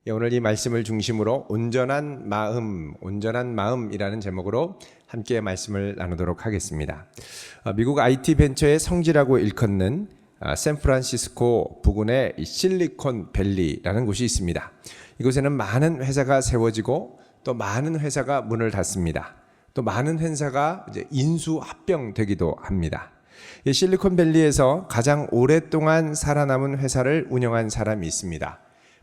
오늘 이 말씀을 중심으로 온전한 마음이라는 제목으로 함께 말씀을 나누도록 하겠습니다. 미국 IT 벤처의 성지라고 일컫는 샌프란시스코 부근의 실리콘밸리라는 곳이 있습니다. 이곳에는 많은 회사가 세워지고 또 많은 회사가 문을 닫습니다. 또 많은 회사가 이제 인수합병되기도 합니다. 이 실리콘밸리에서 가장 오랫동안 살아남은 회사를 운영한 사람이 있습니다.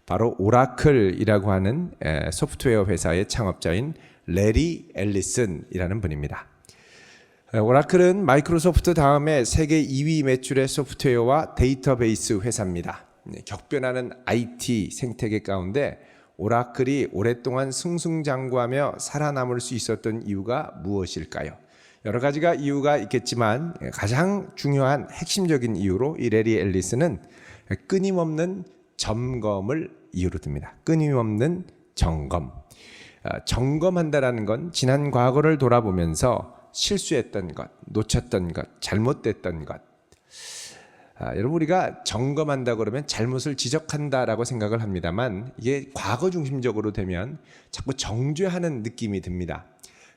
바로 오라클이라고 하는 소프트웨어 회사의 창업자인 레리 앨리슨이라는 분입니다. 오라클은 마이크로소프트 다음에 세계 2위 매출의 소프트웨어와 데이터베이스 회사입니다. 격변하는 IT 생태계 가운데 오라클이 오랫동안 승승장구하며 살아남을 수 있었던 이유가 무엇일까요? 여러 가지가 이유가 있겠지만 가장 중요한 핵심적인 이유로 이 레리 앨리슨은 끊임없는 점검을 이유로 듭니다. 끊임없는 점검. 점검한다라는 건 지난 과거를 돌아보면서 실수했던 것, 놓쳤던 것, 잘못됐던 것. 여러분, 우리가 점검한다 그러면 잘못을 지적한다라고 생각을 합니다만 이게 과거 중심적으로 되면 자꾸 정죄하는 느낌이 듭니다.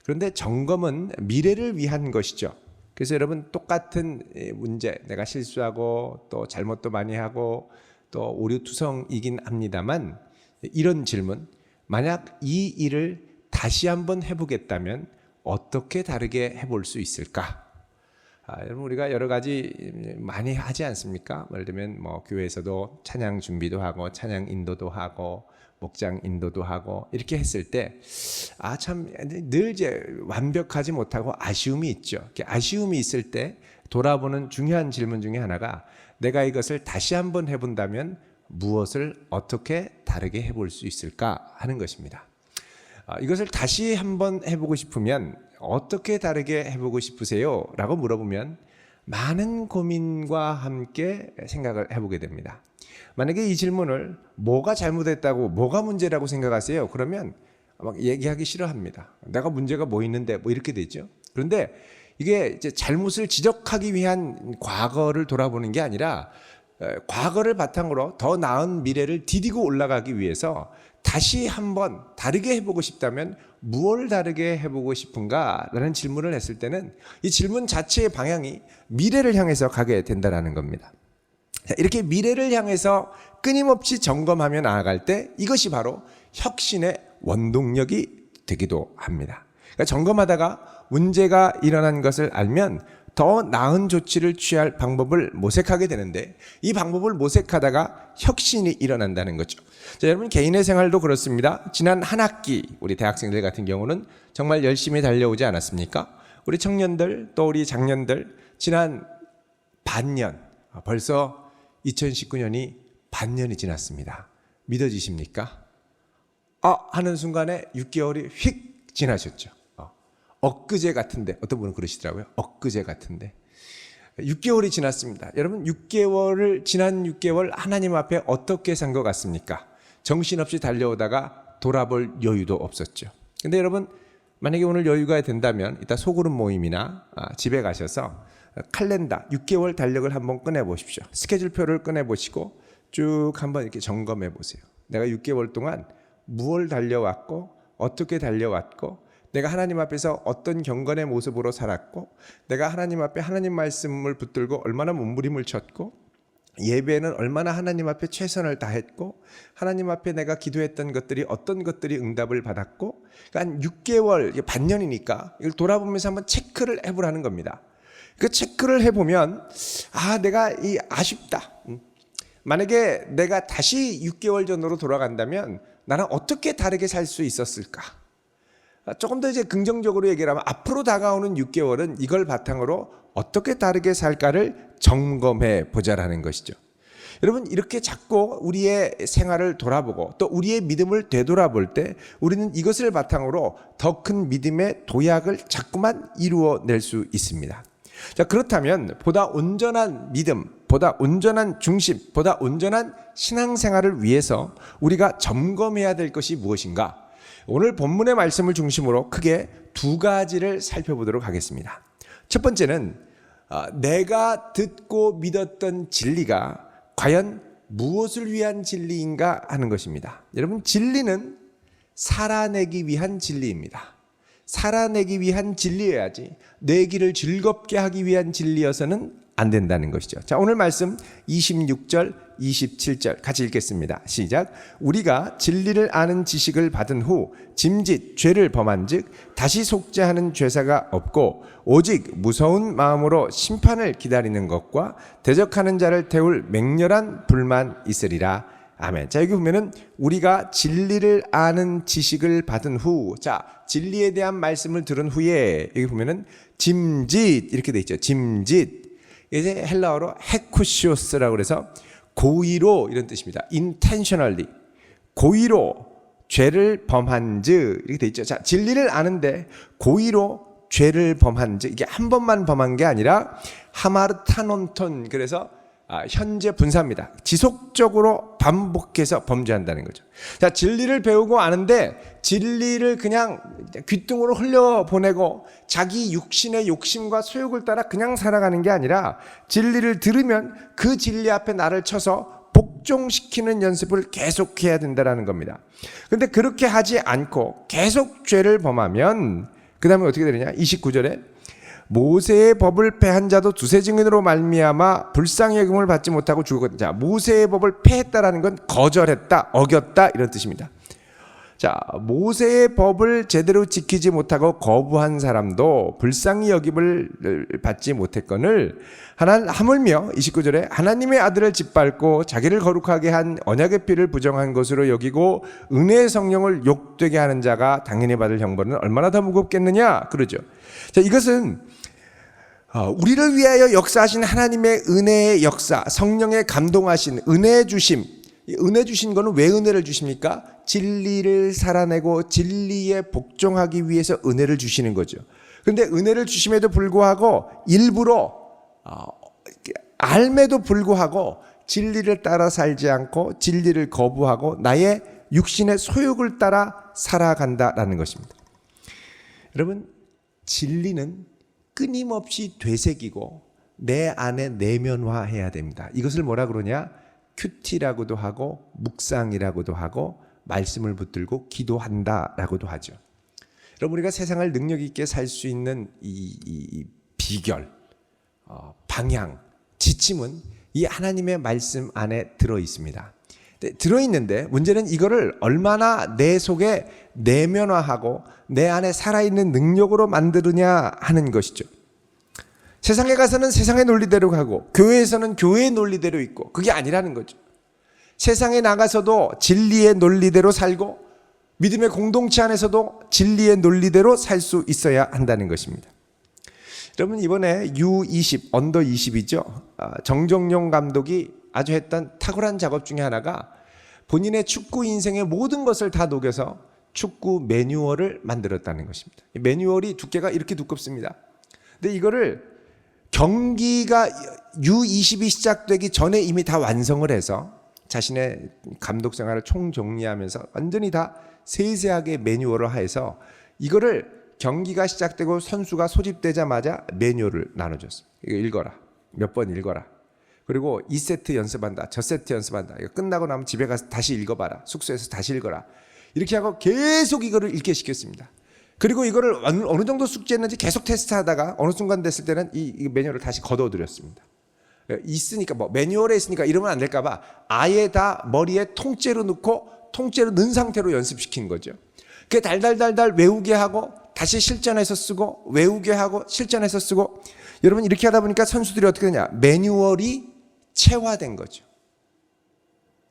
그런데 점검은 미래를 위한 것이죠. 그래서 여러분, 똑같은 문제, 내가 실수하고 또 잘못도 많이 하고 또 오류투성이긴 합니다만, 이런 질문, 만약 이 일을 다시 한번 해보겠다면 어떻게 다르게 해볼 수 있을까? 여러분, 우리가 여러 가지 많이 하지 않습니까? 예를 들면 교회에서도 찬양 준비도 하고 찬양 인도도 하고 목장 인도도 하고 이렇게 했을 때 참 늘 이제 완벽하지 못하고 아쉬움이 있죠. 아쉬움이 있을 때 돌아보는 중요한 질문 중에 하나가, 내가 이것을 다시 한번 해본다면 무엇을 어떻게 다르게 해볼 수 있을까 하는 것입니다. 이것을 다시 한번 해보고 싶으면 어떻게 다르게 해보고 싶으세요? 라고 물어보면 많은 고민과 함께 생각을 해보게 됩니다. 만약에 이 질문을 뭐가 잘못했다고, 뭐가 문제라고 생각하세요? 그러면 막 얘기하기 싫어합니다. 내가 문제가 뭐 있는데 이렇게 되죠. 그런데 이게 이제 잘못을 지적하기 위한 과거를 돌아보는 게 아니라 과거를 바탕으로 더 나은 미래를 디디고 올라가기 위해서 다시 한번 다르게 해보고 싶다면 무엇을 다르게 해보고 싶은가라는 질문을 했을 때는 이 질문 자체의 방향이 미래를 향해서 가게 된다는 겁니다. 이렇게 미래를 향해서 끊임없이 점검하며 나아갈 때 이것이 바로 혁신의 원동력이 되기도 합니다. 그러니까 점검하다가 문제가 일어난 것을 알면 더 나은 조치를 취할 방법을 모색하게 되는데, 이 방법을 모색하다가 혁신이 일어난다는 거죠. 자, 여러분, 개인의 생활도 그렇습니다. 지난 한 학기 우리 대학생들 같은 경우는 정말 열심히 달려오지 않았습니까? 우리 청년들, 또 우리 장년들, 지난 반년, 벌써 2019년이 반년이 지났습니다. 믿어지십니까? 하는 순간에 6개월이 휙 지나셨죠. 엊그제 같은데, 어떤 분은 그러시더라고요. 엊그제 같은데 6개월이 지났습니다. 여러분, 지난 6개월 하나님 앞에 어떻게 산 것 같습니까? 정신없이 달려오다가 돌아볼 여유도 없었죠. 근데 여러분, 만약에 오늘 여유가 된다면 이따 소그룹 모임이나 집에 가셔서 칼렌더 6개월 달력을 한번 꺼내보십시오. 스케줄표를 꺼내보시고 쭉 한번 이렇게 점검해 보세요. 내가 6개월 동안 무엇을 달려왔고 어떻게 달려왔고, 내가 하나님 앞에서 어떤 경건의 모습으로 살았고, 내가 하나님 앞에 하나님 말씀을 붙들고 얼마나 몸부림을 쳤고, 예배는 얼마나 하나님 앞에 최선을 다했고, 하나님 앞에 내가 기도했던 것들이 어떤 것들이 응답을 받았고, 그러니까 한 6개월, 반년이니까 이걸 돌아보면서 한번 체크를 해보라는 겁니다. 그 체크를 해보면 내가 아쉽다. 만약에 내가 다시 6개월 전으로 돌아간다면 나는 어떻게 다르게 살 수 있었을까? 조금 더 이제 긍정적으로 얘기를 하면 앞으로 다가오는 6개월은 이걸 바탕으로 어떻게 다르게 살까를 점검해 보자라는 것이죠. 여러분, 이렇게 자꾸 우리의 생활을 돌아보고 또 우리의 믿음을 되돌아볼 때 우리는 이것을 바탕으로 더 큰 믿음의 도약을 자꾸만 이루어낼 수 있습니다. 자, 그렇다면 보다 온전한 믿음, 보다 온전한 중심, 보다 온전한 신앙생활을 위해서 우리가 점검해야 될 것이 무엇인가? 오늘 본문의 말씀을 중심으로 크게 두 가지를 살펴보도록 하겠습니다. 첫 번째는 내가 듣고 믿었던 진리가 과연 무엇을 위한 진리인가 하는 것입니다. 여러분, 진리는 살아내기 위한 진리입니다. 살아내기 위한 진리여야지 내 길을 즐겁게 하기 위한 진리여서는 안 된다는 것이죠. 자, 오늘 말씀 26절, 27절 같이 읽겠습니다. 시작. 우리가 진리를 아는 지식을 받은 후 짐짓 죄를 범한즉 다시 속죄하는 죄사가 없고 오직 무서운 마음으로 심판을 기다리는 것과 대적하는 자를 태울 맹렬한 불만 있으리라. 아멘. 자, 여기 보면은 우리가 진리를 아는 지식을 받은 후, 자, 진리에 대한 말씀을 들은 후에 여기 보면은 짐짓 이렇게 돼 있죠. 짐짓. 이제 헬라어로 헤쿠시오스라고 그래서 고의로 이런 뜻입니다. intentionally 고의로 죄를 범한즉 이렇게 돼 있죠. 자, 진리를 아는데 고의로 죄를 범한즉 이게 한 번만 범한 게 아니라 하마르타논톤 그래서 현재 분사입니다. 지속적으로 반복해서 범죄한다는 거죠. 자, 진리를 배우고 아는데 진리를 그냥 귓등으로 흘려보내고 자기 육신의 욕심과 소욕을 따라 그냥 살아가는 게 아니라 진리를 들으면 그 진리 앞에 나를 쳐서 복종시키는 연습을 계속해야 된다는 겁니다. 그런데 그렇게 하지 않고 계속 죄를 범하면 그 다음에 어떻게 되느냐? 29절에 모세의 법을 폐한 자도 두세 증인으로 말미암아 불쌍히 여김을 받지 못하고 죽었거든요. 자, 모세의 법을 폐했다라는 건 거절했다, 어겼다 이런 뜻입니다. 자, 모세의 법을 제대로 지키지 못하고 거부한 사람도 불쌍히 여김을 받지 못했거늘 하물며 29절에 하나님의 아들을 짓밟고 자기를 거룩하게 한 언약의 피를 부정한 것으로 여기고 은혜의 성령을 욕되게 하는 자가 당연히 받을 형벌은 얼마나 더 무겁겠느냐 그러죠. 자, 이것은 우리를 위하여 역사하신 하나님의 은혜의 역사, 성령의 감동하신 은혜 주심. 은혜 주신 거는 왜 은혜를 주십니까? 진리를 살아내고 진리에 복종하기 위해서 은혜를 주시는 거죠. 그런데 은혜를 주심에도 불구하고 일부러 알매도 불구하고 진리를 따라 살지 않고 진리를 거부하고 나의 육신의 소욕을 따라 살아간다라는 것입니다. 여러분, 진리는 끊임없이 되새기고 내 안에 내면화해야 됩니다. 이것을 뭐라 그러냐? 큐티라고도 하고 묵상이라고도 하고 말씀을 붙들고 기도한다라고도 하죠. 여러분, 우리가 세상을 능력 있게 살 수 있는 이 비결, 방향, 지침은 이 하나님의 말씀 안에 들어 있습니다. 들어 있는데 문제는 이거를 얼마나 내 속에 내면화하고 내 안에 살아있는 능력으로 만드느냐 하는 것이죠. 세상에 가서는 세상의 논리대로 가고 교회에서는 교회의 논리대로 있고 그게 아니라는 거죠. 세상에 나가서도 진리의 논리대로 살고 믿음의 공동체 안에서도 진리의 논리대로 살 수 있어야 한다는 것입니다. 여러분, 이번에 U20 언더 20이죠. 정정용 감독이 아주 했던 탁월한 작업 중에 하나가 본인의 축구 인생의 모든 것을 다 녹여서 축구 매뉴얼을 만들었다는 것입니다. 매뉴얼이 두께가 이렇게 두껍습니다. 근데 이거를 경기가 U20이 시작되기 전에 이미 다 완성을 해서 자신의 감독 생활을 총정리하면서 완전히 다 세세하게 매뉴얼을 해서 이거를 경기가 시작되고 선수가 소집되자마자 매뉴얼을 나눠줬습니다. 이거 읽어라. 몇 번 읽어라. 그리고 2세트 연습한다. 저 세트 연습한다. 이거 끝나고 나면 집에 가서 다시 읽어봐라. 숙소에서 다시 읽어라. 이렇게 하고 계속 이거를 읽게 시켰습니다. 그리고 이거를 어느 정도 숙지했는지 계속 테스트하다가 어느 순간 됐을 때는 이 매뉴얼을 다시 걷어드렸습니다. 있으니까 매뉴얼에 있으니까 이러면 안 될까봐 아예 다 머리에 통째로 넣고 통째로 넣은 상태로 연습시킨 거죠. 그게 달달달달 외우게 하고 다시 실전해서 쓰고 외우게 하고 실전해서 쓰고. 여러분, 이렇게 하다 보니까 선수들이 어떻게 되냐? 매뉴얼이 체화된 거죠.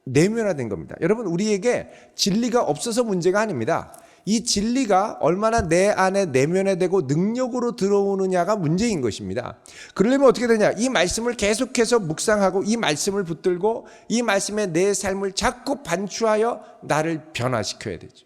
내면화된 겁니다. 여러분, 우리에게 진리가 없어서 문제가 아닙니다. 이 진리가 얼마나 내 안에 내면화되고 능력으로 들어오느냐가 문제인 것입니다. 그러려면 어떻게 되냐? 이 말씀을 계속해서 묵상하고 이 말씀을 붙들고 이 말씀에 내 삶을 자꾸 반추하여 나를 변화시켜야 되죠.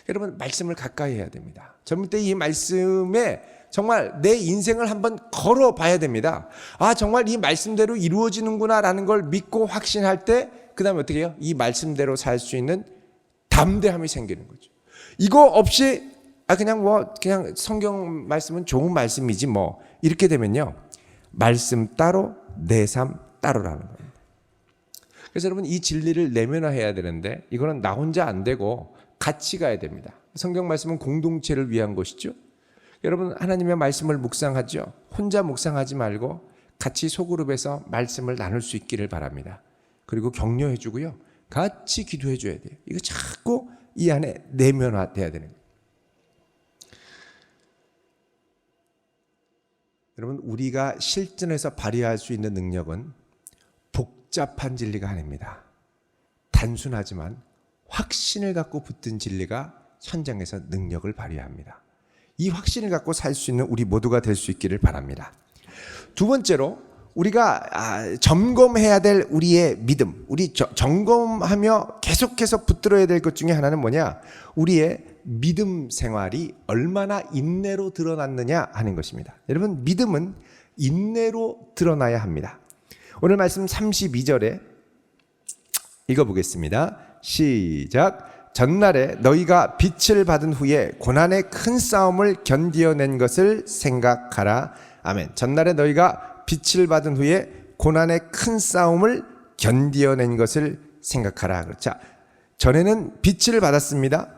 여러분, 말씀을 가까이 해야 됩니다. 젊을 때 이 말씀에 정말 내 인생을 한번 걸어봐야 됩니다. 아, 정말 이 말씀대로 이루어지는구나라는 걸 믿고 확신할 때 그 다음에 어떻게 해요? 이 말씀대로 살 수 있는 담대함이 생기는 거죠. 이거 없이 그냥 성경 말씀은 좋은 말씀이지 이렇게 되면요, 말씀 따로 내 삶 따로라는 겁니다. 그래서 여러분 이 진리를 내면화해야 되는데 이거는 나 혼자 안 되고 같이 가야 됩니다. 성경 말씀은 공동체를 위한 것이죠. 여러분 하나님의 말씀을 묵상하죠. 혼자 묵상하지 말고 같이 소그룹에서 말씀을 나눌 수 있기를 바랍니다. 그리고 격려해 주고요. 같이 기도해 줘야 돼요. 이거 자꾸 이 안에 내면화돼야 되는 거예요. 여러분 우리가 실전에서 발휘할 수 있는 능력은 복잡한 진리가 아닙니다. 단순하지만 확신을 갖고 붙든 진리가 현장에서 능력을 발휘합니다. 이 확신을 갖고 살 수 있는 우리 모두가 될 수 있기를 바랍니다. 두 번째로 우리가 점검해야 될 우리의 믿음, 우리 점검하며 계속해서 붙들어야 될 것 중에 하나는 뭐냐? 우리의 믿음 생활이 얼마나 인내로 드러났느냐 하는 것입니다. 여러분 믿음은 인내로 드러나야 합니다. 오늘 말씀 32절에 읽어보겠습니다. 시작. 전날에 너희가 빛을 받은 후에 고난의 큰 싸움을 견디어낸 것을 생각하라. 아멘. 전날에 너희가 빛을 받은 후에 고난의 큰 싸움을 견디어낸 것을 생각하라. 자, 전에는 빛을 받았습니다.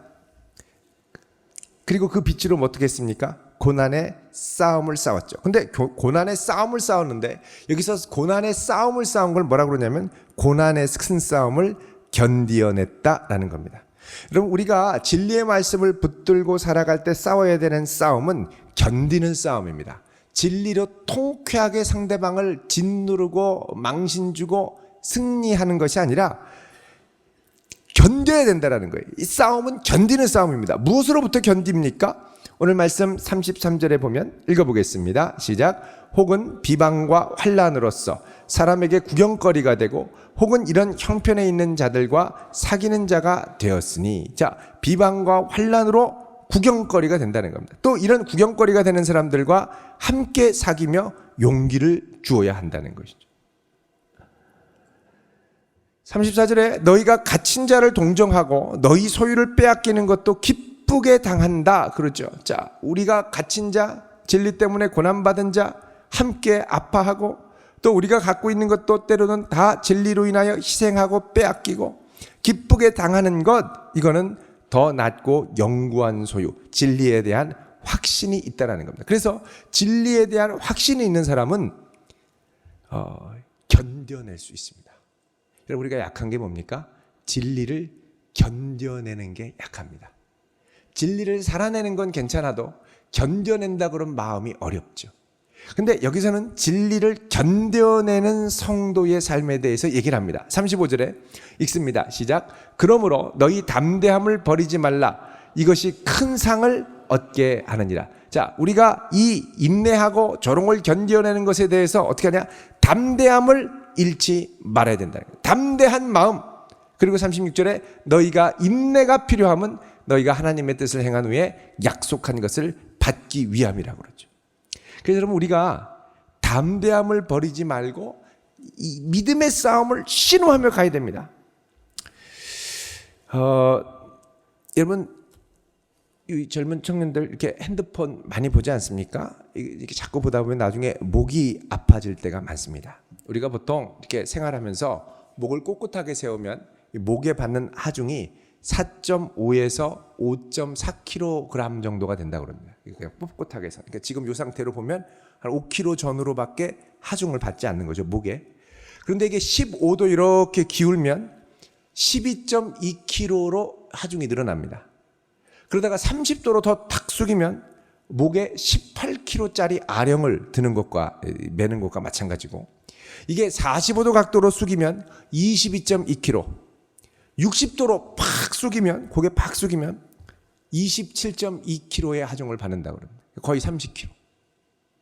그리고 그 빛으로 어떻게 했습니까? 고난의 싸움을 싸웠죠. 근데 고난의 싸움을 싸웠는데 여기서 고난의 싸움을 싸운 걸 뭐라고 그러냐면 고난의 큰 싸움을 견디어냈다라는 겁니다. 여러분 우리가 진리의 말씀을 붙들고 살아갈 때 싸워야 되는 싸움은 견디는 싸움입니다. 진리로 통쾌하게 상대방을 짓누르고 망신주고 승리하는 것이 아니라 견뎌야 된다는 거예요. 이 싸움은 견디는 싸움입니다. 무엇으로부터 견딥니까? 오늘 말씀 33절에 보면 읽어보겠습니다. 시작. 혹은 비방과 환난으로서 사람에게 구경거리가 되고 혹은 이런 형편에 있는 자들과 사귀는 자가 되었으니, 자, 비방과 환난으로 구경거리가 된다는 겁니다. 또 이런 구경거리가 되는 사람들과 함께 사귀며 용기를 주어야 한다는 것이죠. 34절에 너희가 갇힌 자를 동정하고 너희 소유를 빼앗기는 것도 기쁘게 당한다 그러죠. 자, 우리가 갇힌 자, 진리 때문에 고난받은 자 함께 아파하고 또 우리가 갖고 있는 것도 때로는 다 진리로 인하여 희생하고 빼앗기고 기쁘게 당하는 것, 이거는 더 낮고 영구한 소유, 진리에 대한 확신이 있다는 겁니다. 그래서 진리에 대한 확신이 있는 사람은 견뎌낼 수 있습니다. 여러분 우리가 약한 게 뭡니까? 진리를 견뎌내는 게 약합니다. 진리를 살아내는 건 괜찮아도 견뎌낸다 그러면 마음이 어렵죠. 근데 여기서는 진리를 견뎌내는 성도의 삶에 대해서 얘기를 합니다. 35절에 읽습니다. 시작. 그러므로 너희 담대함을 버리지 말라. 이것이 큰 상을 얻게 하느니라. 자, 우리가 이 인내하고 조롱을 견뎌내는 것에 대해서 어떻게 하냐? 담대함을 잃지 말아야 된다는 거예요. 담대한 마음. 그리고 36절에 너희가 인내가 필요하면 너희가 하나님의 뜻을 행한 후에 약속한 것을 받기 위함이라고 그러죠. 그래서 여러분 우리가 담대함을 버리지 말고 이 믿음의 싸움을 신호하며 가야 됩니다. 여러분 이 젊은 청년들 이렇게 핸드폰 많이 보지 않습니까? 이렇게 자꾸 보다 보면 나중에 목이 아파질 때가 많습니다. 우리가 보통 이렇게 생활하면서 목을 꼿꼿하게 세우면 목에 받는 하중이 4.5에서 5.4kg 정도가 된다고 그럽니다. 그냥 꼿꼿하게 해서. 그러니까 지금 이 상태로 보면 한 5kg 전후로밖에 하중을 받지 않는 거죠, 목에. 그런데 이게 15도 이렇게 기울면 12.2kg로 하중이 늘어납니다. 그러다가 30도로 더 탁 숙이면 목에 18kg짜리 아령을 드는 것과 매는 것과 마찬가지고, 이게 45도 각도로 숙이면 22.2kg, 60도로 팍 숙이면, 고개 팍 숙이면 27.2kg의 하중을 받는다고 그럽니다. 거의 30kg.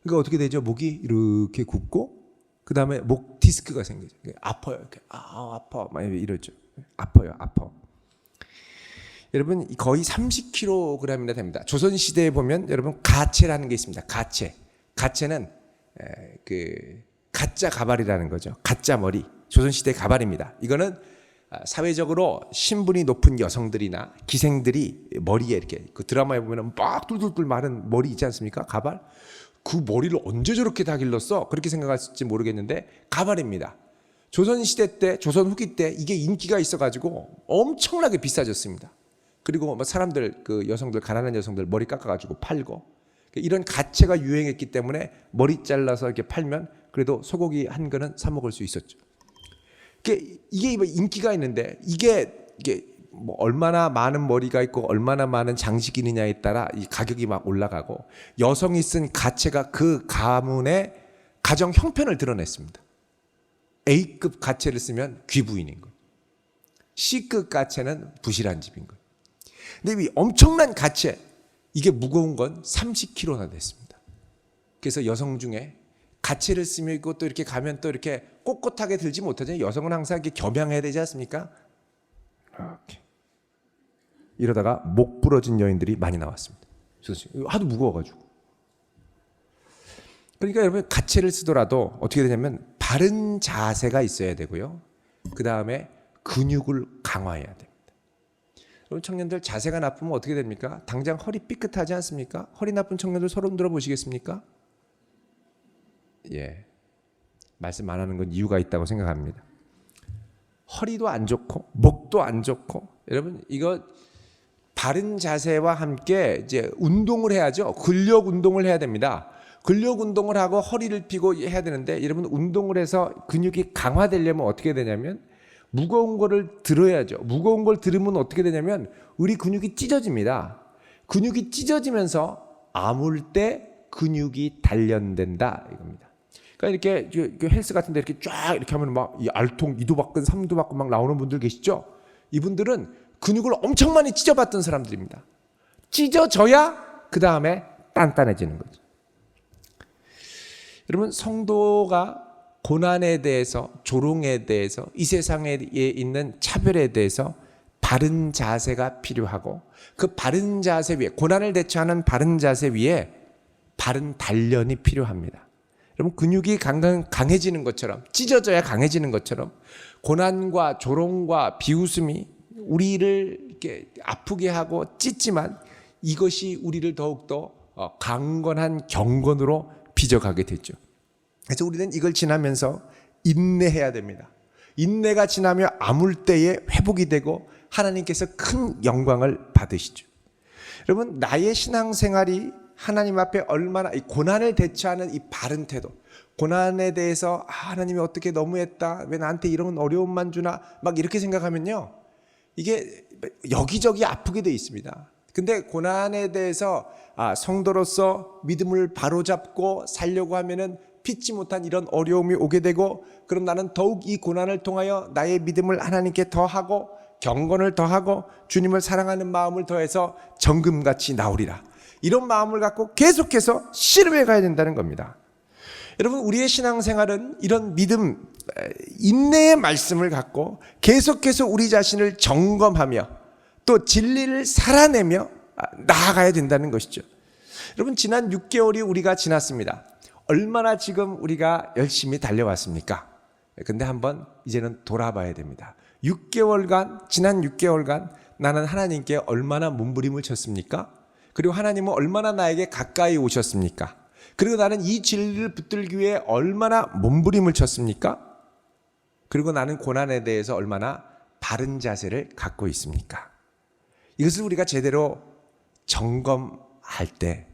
그러니까 어떻게 되죠? 목이 이렇게 굽고 그 다음에 목 디스크가 생기죠. 아파요. 이렇게 아파 막 이러죠. 아파요, 아파. 여러분 거의 30kg이나 됩니다. 조선 시대에 보면 여러분 가채라는 게 있습니다. 가채. 가채는 그 가짜 가발이라는 거죠. 가짜 머리. 조선 시대 가발입니다. 이거는 사회적으로 신분이 높은 여성들이나 기생들이 머리에 이렇게 그 드라마에 보면 막 뚫뚫뚫 마른 머리 있지 않습니까? 가발. 그 머리를 언제 저렇게 다 길렀어? 그렇게 생각할지 모르겠는데 가발입니다. 조선시대 때, 조선 후기 때 이게 인기가 있어가지고 엄청나게 비싸졌습니다. 그리고 뭐 사람들, 그 여성들, 가난한 여성들 머리 깎아가지고 팔고, 이런 가채가 유행했기 때문에 머리 잘라서 이렇게 팔면 그래도 소고기 한 근은 사 먹을 수 있었죠. 이게 인기가 있는데 이게 뭐 얼마나 많은 머리가 있고 얼마나 많은 장식이 있느냐에 따라 이 가격이 막 올라가고, 여성이 쓴 가채가 그 가문의 가정 형편을 드러냈습니다. A급 가채를 쓰면 귀부인인 거예요. C급 가채는 부실한 집인 거예요. 근데 이 엄청난 가채, 이게 무거운 건 30kg나 됐습니다. 그래서 여성 중에 가채를 쓰면 있고 또 이렇게 가면 또 이렇게 꼿꼿하게 들지 못하잖아요. 여성은 항상 이렇게 겸양해야 되지 않습니까? 이렇게. 이러다가 목 부러진 여인들이 많이 나왔습니다. 하도 무거워가지고. 그러니까 여러분, 가채를 쓰더라도 어떻게 되냐면 바른 자세가 있어야 되고요. 그 다음에 근육을 강화해야 됩니다. 여러분, 청년들 자세가 나쁘면 어떻게 됩니까? 당장 허리 삐끗하지 않습니까? 허리 나쁜 청년들 소름 들어보시겠습니까? 예, 말씀 안 하는 건 이유가 있다고 생각합니다. 허리도 안 좋고 목도 안 좋고, 여러분 이거 바른 자세와 함께 이제 운동을 해야죠. 근력 운동을 해야 됩니다. 근력 운동을 하고 허리를 펴고 해야 되는데, 여러분 운동을 해서 근육이 강화되려면 어떻게 되냐면 무거운 거를 들어야죠. 무거운 걸 들으면 어떻게 되냐면 우리 근육이 찢어집니다. 근육이 찢어지면서 아물 때 근육이 단련된다 이겁니다. 그러니까 이렇게 헬스 같은 데 이렇게 쫙 이렇게 하면 막 이 알통 2도 받고 3도 받고 막 나오는 분들 계시죠? 이분들은 근육을 엄청 많이 찢어봤던 사람들입니다. 찢어져야 그 다음에 단단해지는 거죠. 여러분, 성도가 고난에 대해서, 조롱에 대해서, 이 세상에 있는 차별에 대해서 바른 자세가 필요하고, 그 바른 자세 위에, 고난을 대처하는 바른 자세 위에 바른 단련이 필요합니다. 여러분, 근육이 강해지는 것처럼, 찢어져야 강해지는 것처럼 고난과 조롱과 비웃음이 우리를 이렇게 아프게 하고 찢지만 이것이 우리를 더욱더 강건한 경건으로 빚어가게 되죠. 그래서 우리는 이걸 지나면서 인내해야 됩니다. 인내가 지나며 아물 때에 회복이 되고 하나님께서 큰 영광을 받으시죠. 여러분, 나의 신앙생활이 하나님 앞에 얼마나 이 고난을 대처하는 이 바른 태도, 고난에 대해서 하나님이 어떻게 너무했다, 왜 나한테 이런 어려움만 주나, 막 이렇게 생각하면요, 이게 여기저기 아프게 돼 있습니다. 근데 고난에 대해서 성도로서 믿음을 바로잡고 살려고 하면은 피치 못한 이런 어려움이 오게 되고, 그럼 나는 더욱 이 고난을 통하여 나의 믿음을 하나님께 더하고 경건을 더하고 주님을 사랑하는 마음을 더해서 정금같이 나오리라, 이런 마음을 갖고 계속해서 씨름해 가야 된다는 겁니다. 여러분, 우리의 신앙생활은 이런 믿음, 인내의 말씀을 갖고 계속해서 우리 자신을 점검하며 또 진리를 살아내며 나아가야 된다는 것이죠. 여러분, 지난 6개월이 우리가 지났습니다. 얼마나 지금 우리가 열심히 달려왔습니까? 근데 한번 이제는 돌아봐야 됩니다. 6개월간, 지난 6개월간 나는 하나님께 얼마나 몸부림을 쳤습니까? 그리고 하나님은 얼마나 나에게 가까이 오셨습니까? 그리고 나는 이 진리를 붙들기 위해 얼마나 몸부림을 쳤습니까? 그리고 나는 고난에 대해서 얼마나 바른 자세를 갖고 있습니까? 이것을 우리가 제대로 점검할 때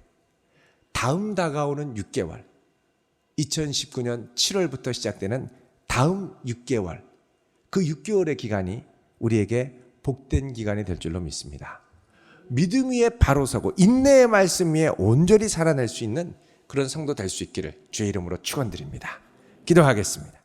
다음 다가오는 6개월, 2019년 7월부터 시작되는 다음 6개월, 그 6개월의 기간이 우리에게 복된 기간이 될 줄로 믿습니다. 믿음 위에 바로 서고 인내의 말씀 위에 온전히 살아낼 수 있는 그런 성도 될 수 있기를 주의 이름으로 축원드립니다. 기도하겠습니다.